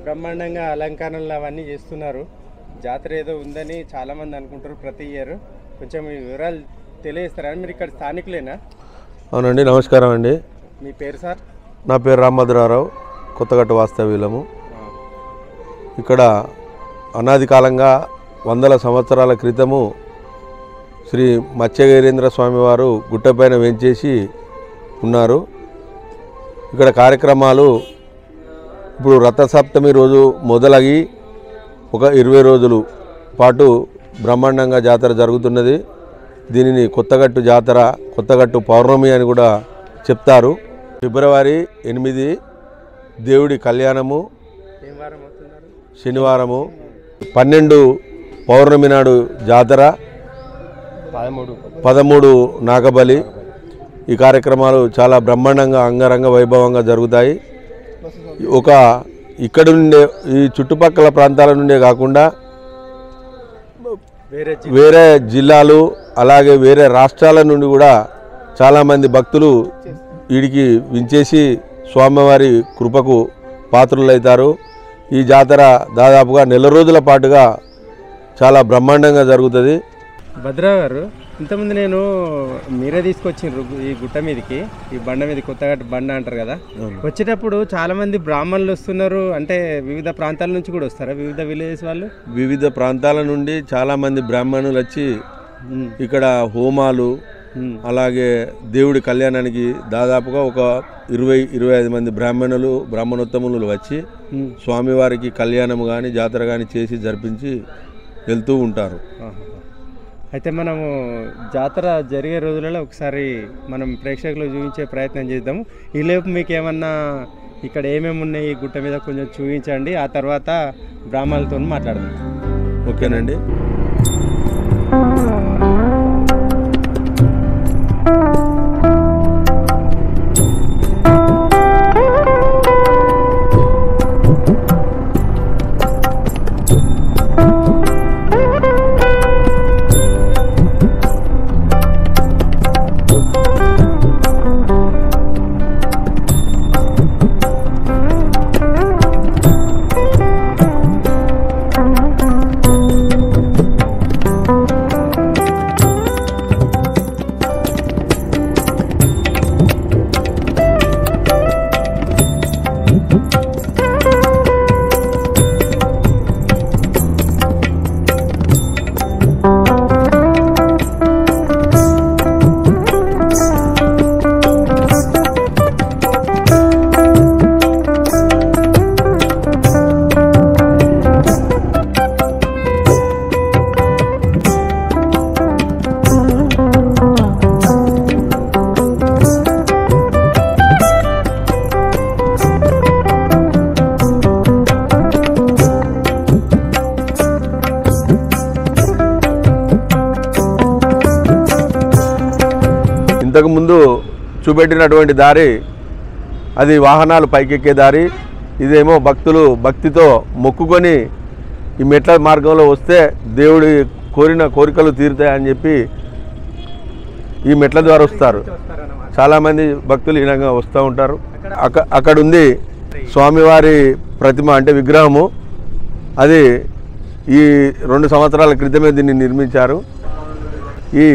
బ్రహ్మాండంగా అలంకరణలు అవన్నీ చేస్తున్నారు. జాతర ఏదో ఉందని చాలామంది అనుకుంటారు ప్రతి ఇయర్. కొంచెం ఈ వివరాలు తెలియజేస్తారా? మీరు ఇక్కడ స్థానికులేనా? అవునండి, నమస్కారం అండి. మీ పేరు సార్? నా పేరు రామభద్రారావు, కొత్తగట్టు వాస్తవ్యులము. ఇక్కడ అనాది కాలంగా వందల సంవత్సరాల క్రితము శ్రీ మత్స్యగిరీంద్ర స్వామి వారు గుట్టపైన వెంచేసి ఉన్నారు. ఇక్కడ కార్యక్రమాలు ఇప్పుడు రథసప్తమి రోజు మొదలగి ఒక 20 రోజులు పాటు బ్రహ్మాండంగా జాతర జరుగుతున్నది. దీనిని కొత్తగట్టు జాతర, కొత్తగట్టు పౌర్ణమి అని కూడా చెప్తారు. ఫిబ్రవరి 8 దేవుడి కళ్యాణము, శనివారము 12 పౌర్ణమి నాడు జాతర, 13 నాగబలి. ఈ కార్యక్రమాలు చాలా బ్రహ్మాండంగా అంగరంగ వైభవంగా జరుగుతాయి. ఇక్కడ నుండే ఈ చుట్టుపక్కల ప్రాంతాల నుండే కాకుండా వేరే జిల్లాలు అలాగే వేరే రాష్ట్రాల నుండి కూడా చాలామంది భక్తులు వీడికి వించేసి స్వామివారి కృపకు పాత్రులవుతారు. ఈ జాతర దాదాపుగా నెల రోజుల పాటుగా చాలా బ్రహ్మాండంగా జరుగుతుంది. భద్రా గారు, ఇంతకుముందు నేను మీరే తీసుకొచ్చిండ్రు ఈ గుట్ట మీదకి, ఈ బండ మీద, కొత్తగట్టు బండ అంటారు కదా. వచ్చేటప్పుడు చాలా మంది బ్రాహ్మణులు వస్తున్నారు. అంటే వివిధ ప్రాంతాల నుంచి కూడా వస్తారా? వివిధ విలేజెస్ వాళ్ళు, వివిధ ప్రాంతాల నుండి చాలా మంది బ్రాహ్మణులు వచ్చి ఇక్కడ హోమాలు, అలాగే దేవుడి కళ్యాణానికి దాదాపుగా ఒక 20-25 మంది బ్రాహ్మణోత్తములు వచ్చి స్వామివారికి కళ్యాణం కానీ జాతర కానీ చేసి జరిపించి వెళ్తూ ఉంటారు. అయితే మనము జాతర జరిగే రోజులలో ఒకసారి మనం ప్రేక్షకులు చూపించే ప్రయత్నం చేద్దాము. ఈలోపు మీకు ఏమన్నా ఇక్కడ ఏమేమి ఉన్నాయి ఈ గుట్ట మీద కొంచెం చూపించండి. ఆ తర్వాత బ్రాహ్మణులతో మాట్లాడదాం. ఓకేనండి. ఇంతకుముందు చూపెట్టినటువంటి దారి అది వాహనాలు పైకెక్కే దారి. ఇదేమో భక్తులు భక్తితో మొక్కుకొని ఈ మెట్ల మార్గంలో వస్తే దేవుడి కోరిన కోరికలు తీరుతాయని చెప్పి ఈ మెట్ల ద్వారా వస్తారు. చాలామంది భక్తులు ఈ విధంగా వస్తూ ఉంటారు. అక్కడ ఉంది స్వామివారి ప్రతిమ, అంటే విగ్రహము. అది ఈ 2 సంవత్సరాల క్రితమే దీన్ని నిర్మించారు. ఈ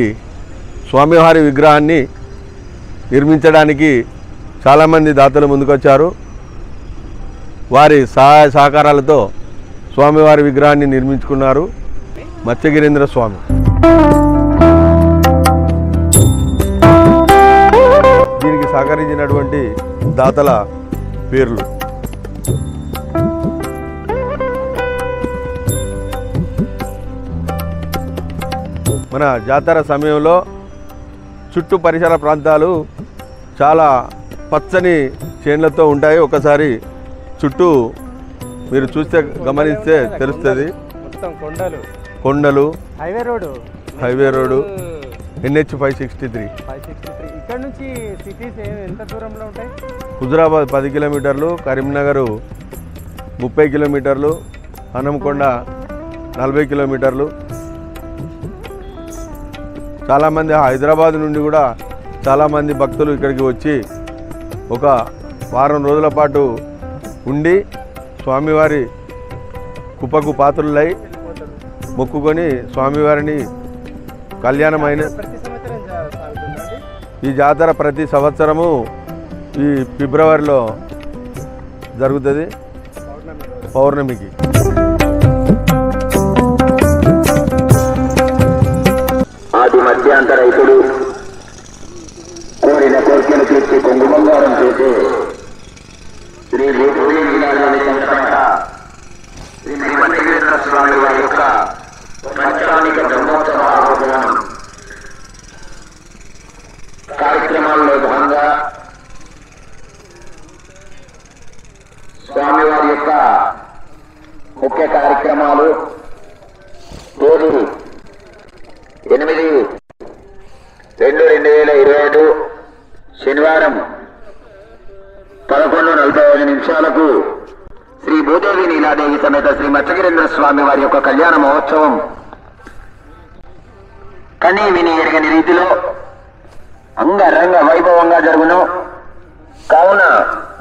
స్వామివారి విగ్రహాన్ని నిర్మించడానికి చాలామంది దాతలు ముందుకొచ్చారు. వారి సహాయ సహకారాలతో స్వామివారి విగ్రహాన్ని నిర్మించుకున్నారు మత్స్యగిరీంద్ర స్వామి. దీనికి సహకరించినటువంటి దాతల పేర్లు: మన జాతర సమయంలో చుట్టూ పరిసర ప్రాంతాలు చాలా పచ్చని చేన్లతో ఉంటాయి. ఒకసారి చుట్టూ మీరు చూస్తే గమనిస్తే తెలుస్తుంది. మొత్తం కొండలు, హైవే రోడ్డు NH 563. ఇక్కడ నుంచి సిటీస్ ఎంత దూరంలో ఉంటాయి? హుజురాబాద్ 10 కిలోమీటర్లు, కరీంనగర్ 30 కిలోమీటర్లు, హనంకొండ 40 కిలోమీటర్లు. చాలామంది హైదరాబాద్ నుండి కూడా చాలామంది భక్తులు ఇక్కడికి వచ్చి ఒక వారం రోజుల పాటు ఉండి స్వామివారి కుప్పకు పాత్రులై మొక్కుకొని స్వామివారిని కళ్యాణమైన ఈ జాతర ప్రతి సంవత్సరము ఈ ఫిబ్రవరిలో జరుగుతుంది పౌర్ణమికి. ఆది మధ్యాంతర రైతుడు కోరిన కోరికలు తీర్చి కొంగు బంగారం చేసే శ్రీ భూదేవి నీలాదేవి సంస్థ శ్రీ వెంకటేశ్వర స్వామి వారి యొక్క పంచానిక బ్రహ్మోత్సవ ఆహ్వానం కార్యక్రమాల్లో భాగంగా స్వామివారి యొక్క ముఖ్య కార్యక్రమాలు తేదీ 8/2/2025 శనివారం 11:45 శ్రీ భూదేవి నీలాదేవి సమేత శ్రీ మత్స్యగిరీంద్ర స్వామి వారి యొక్క కళ్యాణ మహోత్సవం కనీ విని ఎరగని రీతిలో అంగరంగ వైభవంగా జరుగును. కావున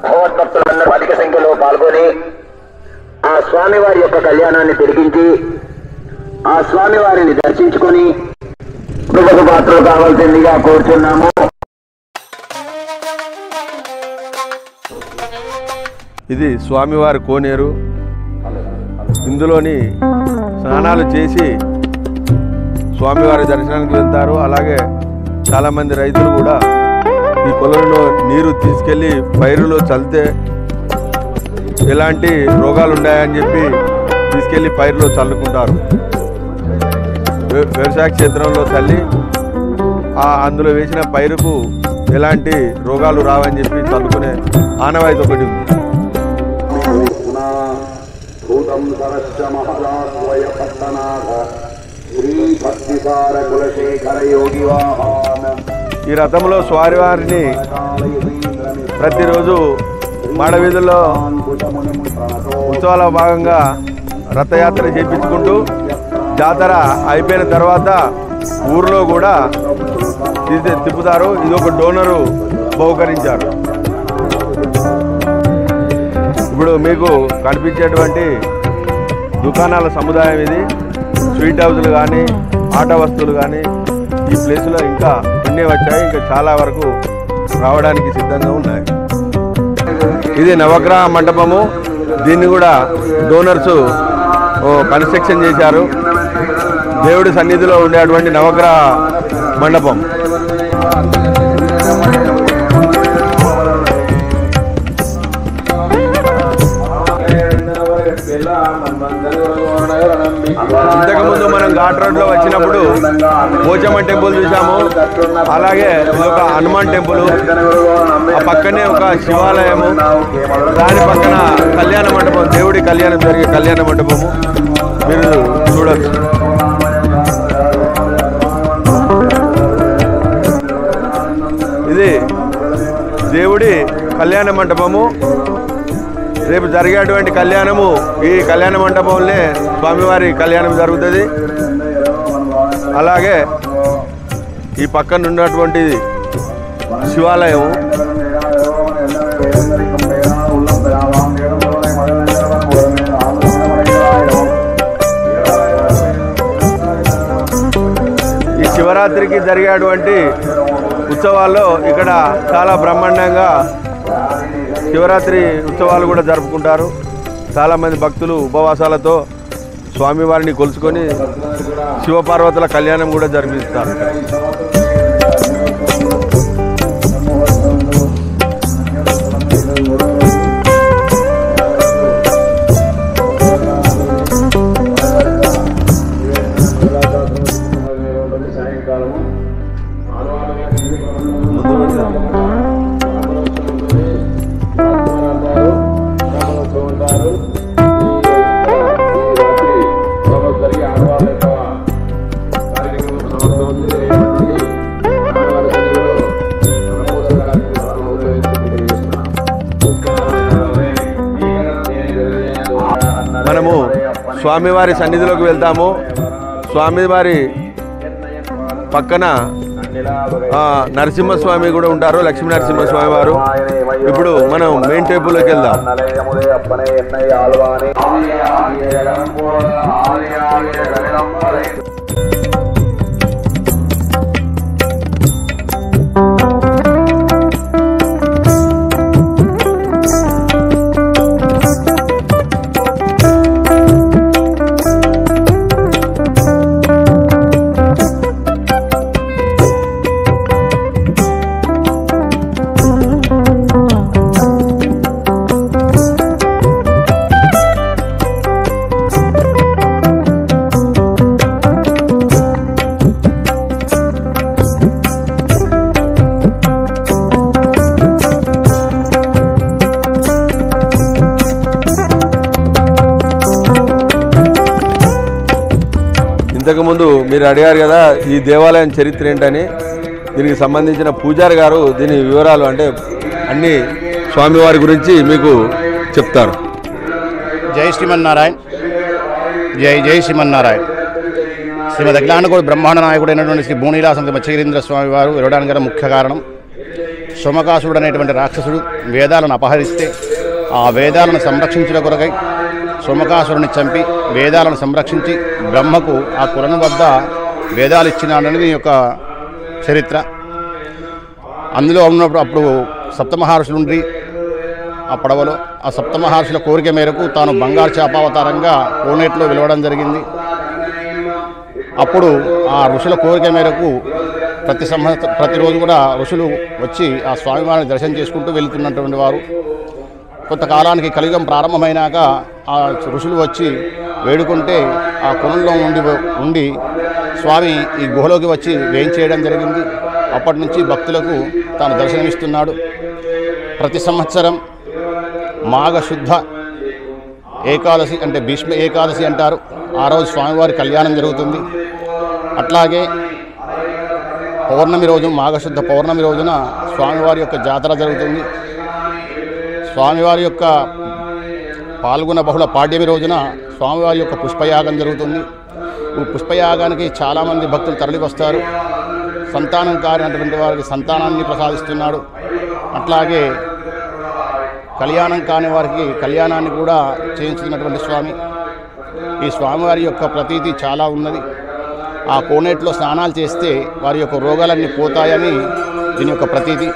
భగవద్భక్తులందరూ అధిక సంఖ్యలో పాల్గొని ఆ స్వామివారి యొక్క కళ్యాణాన్ని తిరిగించి ఆ స్వామివారిని దర్శించుకొని కృపకు పాత్రలు కావాల్సిందిగా కోరుచున్నాము. ఇది స్వామివారి కోనేరు. ఇందులోని స్నానాలు చేసి స్వామివారి దర్శనానికి వెళ్తారు. అలాగే చాలామంది రైతులు కూడా ఈ కొలంలో నీరు తీసుకెళ్ళి పైరులో చల్లితే ఎలాంటి రోగాలు ఉన్నాయని చెప్పి తీసుకెళ్ళి పైరులో చల్లుకుంటారు. వ్యవసాయ క్షేత్రంలో చల్లి అందులో వేసిన పైరుకు ఎలాంటి రోగాలు రావని చెప్పి చల్లుకునే ఆనవాయితీ ఒకటి ఉంది. ఈ రథంలో స్వామివారిని ప్రతిరోజు మాడవీధుల్లో ఉత్సవాల భాగంగా రథయాత్ర చేయించుకుంటూ జాతర అయిపోయిన తర్వాత ఊర్లో కూడా తిప్పుతారు. ఇది ఒక డోనరు బహుకరించారు. ఇప్పుడు మీకు కనిపించేటువంటి దుకాణాల సముదాయం ఇది. స్వీట్ హౌస్లు కానీ ఆట వస్తువులు కానీ ఈ ప్లేస్లో ఇంకా అన్నీ వచ్చాయి. ఇంకా చాలా వరకు రావడానికి సిద్ధంగా ఉన్నాయి. ఇది నవగ్రహ మండపము. దీన్ని కూడా డోనర్స్ కన్స్ట్రక్షన్ చేశారు. దేవుడి సన్నిధిలో ఉండేటువంటి నవగ్రహ మండపం. ఇంతకుముందు మనం ఘాట్ రోడ్లో వచ్చినప్పుడు పోచమ్మ టెంపుల్ చూసాము. అలాగే ఇదొక హనుమాన్ టెంపుల్, ఆ పక్కనే ఒక శివాలయము, దాని పక్కన కళ్యాణ మండపం, దేవుడి కళ్యాణం జరిగే కళ్యాణ మండపము మీరు చూడొచ్చు. ఇది దేవుడి కళ్యాణ మండపము. రేపు జరిగేటువంటి కళ్యాణము ఈ కళ్యాణ మండపంలో స్వామివారి కళ్యాణం జరుగుతుంది. అలాగే ఈ పక్కన ఉన్నటువంటి శివాలయం. ఈ శివరాత్రికి జరిగేటువంటి ఉత్సవాల్లో ఇక్కడ చాలా బ్రహ్మాండంగా శివరాత్రి ఉత్సవాలు కూడా జరుపుకుంటారు. చాలామంది భక్తులు ఉపవాసాలతో స్వామివారిని కొలుసుకొని శివపార్వతుల కళ్యాణం కూడా జరిపిస్తారు. మనము స్వామివారి సన్నిధిలోకి వెళ్తాము. స్వామివారి పక్కన నరసింహస్వామి కూడా ఉంటారు, లక్ష్మీ నరసింహస్వామి వారు. ఇప్పుడు మనం మెయిన్ టెంపుల్లోకి వెళ్దాం. ఇంతకుముందు మీరు అడిగారు కదా ఈ దేవాలయం చరిత్ర ఏంటని. దీనికి సంబంధించిన పూజారి గారు దీని వివరాలు అంటే అన్ని స్వామివారి గురించి మీకు చెప్తారు. జై శ్రీమన్నారాయణ, జై జై శ్రీమన్నారాయణ. శ్రీమద్ అఖిలాండకోటి బ్రహ్మాండ నాయకుడైనటువంటి శ్రీ భూనీలాసంతి మత్స్యగిరీంద్ర స్వామి వారు విరవడానికి గల ముఖ్య కారణం, సోమకాసుడు అనేటువంటి రాక్షసుడు వేదాలను అపహరిస్తే ఆ వేదాలను సంరక్షించడం కొరకై సోమకాసురుని చంపి వేదాలను సంరక్షించి బ్రహ్మకు ఆ కులను వద్ద వేదాలు ఇచ్చినాడనేది యొక్క చరిత్ర. అందులో ఉన్నప్పుడు అప్పుడు సప్తమహర్షులుండి ఆ పడవలో ఆ సప్తమహర్షుల కోరిక మేరకు తాను బంగారు చాపావతారంగా కోనేట్లో వెలవడం జరిగింది. అప్పుడు ఆ ఋషుల కోరిక మేరకు ప్రతిరోజు కూడా ఋషులు వచ్చి ఆ స్వామివారిని దర్శనం చేసుకుంటూ వెళుతున్నటువంటి వారు. కొంతకాలానికి కలియుగం ప్రారంభమైనాక ఆ ఋషులు వచ్చి వేడుకుంటే ఆ కొలంలో ఉండి స్వామి ఈ గుహలోకి వచ్చి వేయించేయడం జరిగింది. అప్పటి నుంచి భక్తులకు తాను దర్శనమిస్తున్నాడు. ప్రతి సంవత్సరం మాఘశుద్ధ ఏకాదశి అంటే భీష్మ ఏకాదశి అంటారు. ఆ రోజు స్వామివారి కళ్యాణం జరుగుతుంది. అట్లాగే పౌర్ణమి రోజు మాఘశుద్ధ పౌర్ణమి రోజున స్వామివారి యొక్క జాతర జరుగుతుంది. స్వామివారి యొక్క పాల్గొన బహుళ పాడ్యమి రోజున స్వామివారి యొక్క పుష్పయాగం జరుగుతుంది. ఈ పుష్పయాగానికి చాలామంది భక్తులు తరలి వస్తారు. సంతానం కారినటువంటి వారికి సంతానాన్ని ప్రసాదిస్తున్నాడు. అట్లాగే కళ్యాణం కాని వారికి కళ్యాణాన్ని కూడా చేయించుతున్నటువంటి స్వామి. ఈ స్వామివారి యొక్క ప్రతీతి చాలా ఉన్నది. ఆ కోనేట్లో స్నానాలు చేస్తే వారి యొక్క రోగాలన్నీ పోతాయని దీని యొక్క ప్రతీతి.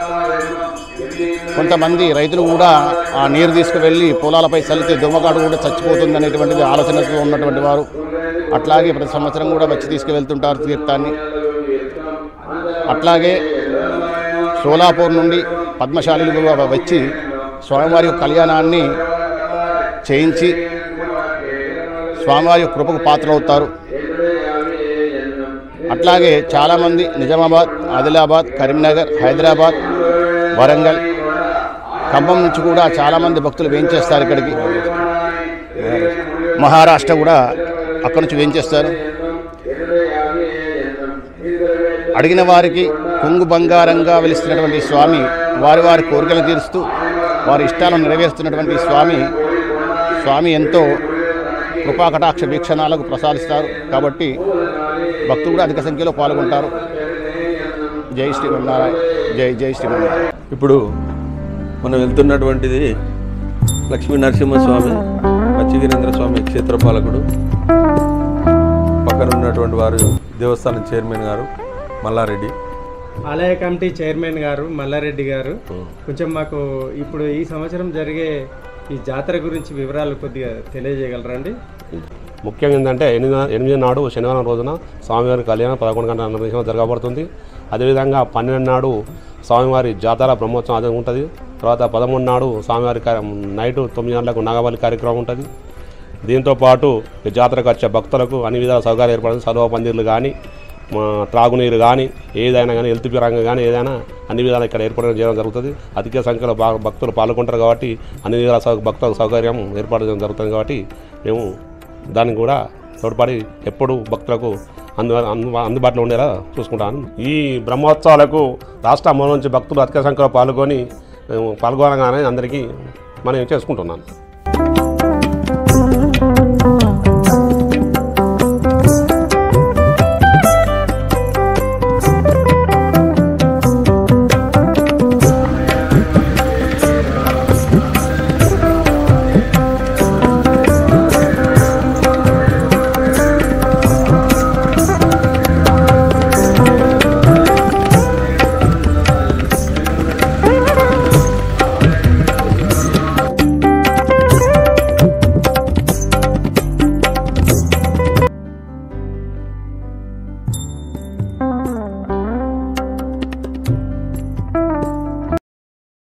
కొంతమంది రైతులు కూడా ఆ నీరు తీసుకువెళ్ళి పొలాలపై చల్లితే దొమ్మకాడు కూడా చచ్చిపోతుంది అనేటువంటిది ఆలోచనతో ఉన్నటువంటి వారు. అట్లాగే ప్రతి సంవత్సరం కూడా వచ్చి తీసుకువెళ్తుంటారు తీర్థాన్ని. అట్లాగే సోలాపూర్ నుండి పద్మశాలీలు కూడా వచ్చి స్వామివారి యొక్క కళ్యాణాన్ని చేయించి స్వామివారి యొక్క కృపకు పాత్రలవుతారు. అట్లాగే చాలామంది నిజామాబాద్, ఆదిలాబాద్, కరీంనగర్, హైదరాబాద్, వరంగల్, ఖమ్మం నుంచి కూడా చాలామంది భక్తులు వేయించేస్తారు. ఇక్కడికి మహారాష్ట్ర కూడా అక్కడి నుంచి వేయించేస్తారు. అడిగిన వారికి కొంగు బంగారంగా వెలుస్తున్నటువంటి స్వామి వారి వారి కోరికలు తీరుస్తూ వారి ఇష్టాలను నెరవేరుస్తున్నటువంటి స్వామి ఎంతో కృపాకటాక్ష వీక్షణాలకు ప్రసాదిస్తారు. కాబట్టి భక్తులు కూడా అధిక సంఖ్యలో పాల్గొంటారు. జై శ్రీమన్నారాయణ, జై జై శ్రీమన్నారాయణ. ఇప్పుడు మనం వెళ్తున్నటువంటిది లక్ష్మీ నరసింహస్వామి మత్స్యగిరీంద్ర స్వామి క్షేత్రపాలకుడు. పక్కన ఉన్నటువంటి వారు దేవస్థానం చైర్మన్ గారు మల్లారెడ్డి, ఆలయ కమిటీ చైర్మన్ గారు మల్లారెడ్డి గారు. కొంచెం మాకు ఇప్పుడు ఈ సంవత్సరం జరిగే ఈ జాతర గురించి వివరాలు కొద్దిగా తెలియజేయగలరండి? ముఖ్యంగా ఏంటంటే 8 నాడు శనివారం రోజున స్వామివారి కళ్యాణం 11 గంటల 40 నిమిషాలు జరగబడుతుంది. అదేవిధంగా 12 నాడు స్వామివారి జాతర బ్రహ్మోత్సవం అది ఉంటుంది. తర్వాత 13 నాడు స్వామివారి నైటు 9 గంటలకు నాగబలి కార్యక్రమం ఉంటుంది. దీంతోపాటు జాతరకు వచ్చే భక్తులకు అన్ని విధాల సౌకర్యాలు ఏర్పడుతుంది. సర్వ పందిర్లు కానీ త్రాగునీరు కానీ ఏదైనా కానీ హెల్త్ పరంగా కానీ ఏదైనా అన్ని విధాలు ఇక్కడ ఏర్పాటు చేయడం జరుగుతుంది. అధిక సంఖ్యలో భక్తులు పాల్గొంటారు కాబట్టి అన్ని విధాల భక్తులకు సౌకర్యం ఏర్పాటు చేయడం జరుగుతుంది. కాబట్టి మేము దానికి కూడా తోడ్పడి ఎప్పుడు భక్తులకు అందుబాటులో ఉండేలా చూసుకుంటాను. ఈ బ్రహ్మోత్సవాలకు రాష్ట్రం నుంచి భక్తులు అధిక సంఖ్యలో పాల్గొనగానే అందరికీ మనం చేసుకుంటున్నాను.